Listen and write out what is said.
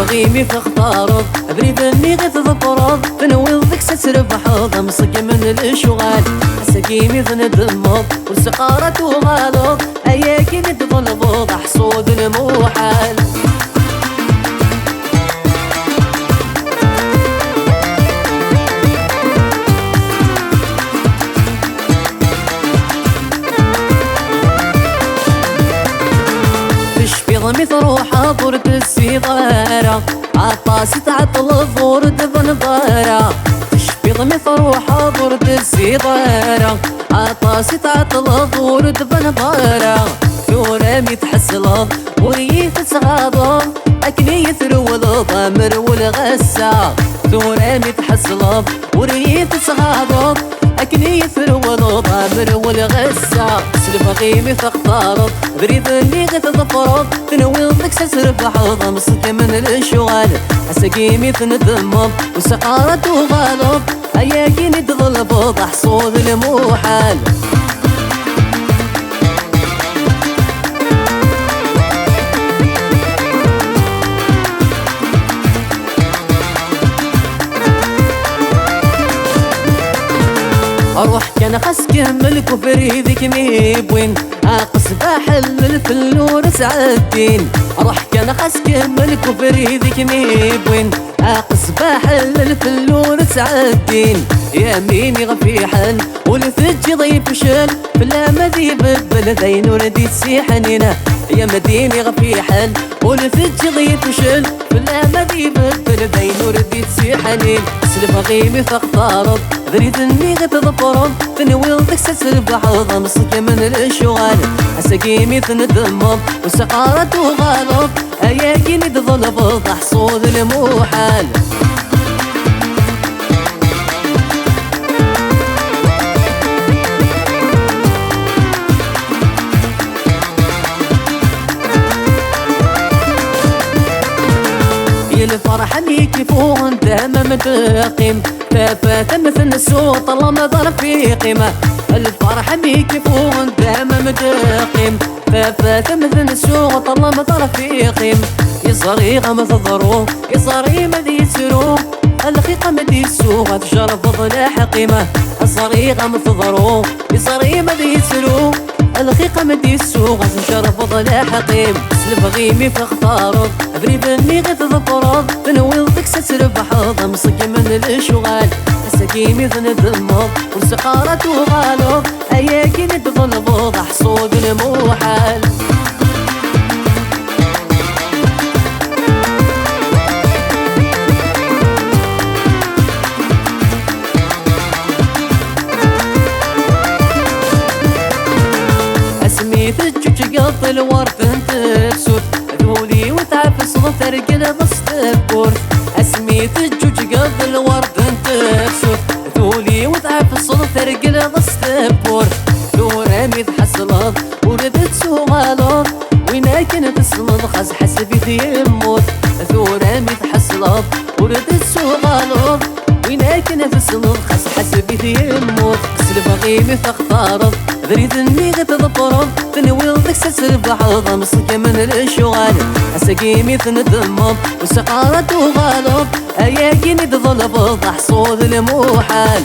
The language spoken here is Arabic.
سلبغيمي تختارض بريدني غير تضبرض تنوي ضيك ستربحض امسك من الشغال سقيمي ذندمض والسقارة وغالض اياكي نتظلبض حصود الموحال مثل روحها طورت السيطرة عطاسي تعطل ضورت بنظارة تشبيض مثل روحها طورت السيطرة عطاسي تعطل ضورت بنظارة ثورامي تحسلض وريث تسغاضض أكني يثرو الضمر والغسة ثورامي تحسلض وريث تسغاضض أكني يثرو الضمر والغسة سلبغيمي تختارض بريد اللي غتظفرض تنوي ضيك ستربحض امسك من الشغال سقيمي تندمض وسقارة وغالض اياكي نتظلبض حصود الموحال اروح كان خسك ملك وفريدك ميبوين اقص بحل الفلور سعدين اروح كان خسك ملك وفريدك ميبوين اقص بحل الفلور سعدين يا ميني غفي حل والثج ضيف شل بلا مذيب بلدين وردي تسيحنينا يا مديني غفي حل والثج ضيف شل بلا مذيب بلدين وردي تسيحنين سلبغيمي تختارض بريد اني غتظفرض تنوي ضيك ستربحض امسك من الشغال سقيمي تندمض وسقارة وغالض اياكي نتظلبض حصود الموحال الفرحة ليكي فوق دائما متقيم فافات مثل السوق طالما ضرب في قيمة الفرحة ليكي فوق دائما متقيم فافات مثل السوق طالما ضرب في قيم يصري غمث الظروف يصري مدي السروق الخيقة مدي السوق تجرب فضل حقيمة يصري غمث الظروف يصري مدي السروق الخيقة مدي السوق تجرب فضل حقيم سلبغيمي فاختارض بريد اني غتظفرض تنوي ضيك ستربحض امسك من الشغال سقيمي ذندمض والسقارة وغالض اياكي نتظلبض حصود الموحال اسمي تجوج قط الورد تفسد ذولي وتعفس ضفر قل ضست بكور اسمي تجوج قط الورد تفسد ذولي وتعفس ضفر قل ضست بكور ثورامي تحسلض وردت سوغالض ويناكن تسلض خز حسبي يموت ثورامي تحسلض وردت سوغالض ويناكن تسلض خز حسبي يموت سلبغيمي تختارض بريد اني غتظفرض تنوي ضيك ستربحض امسك من الشغال سقيمي تندمض وسقارة وغالض اياكي نتظلبض حصود الموحال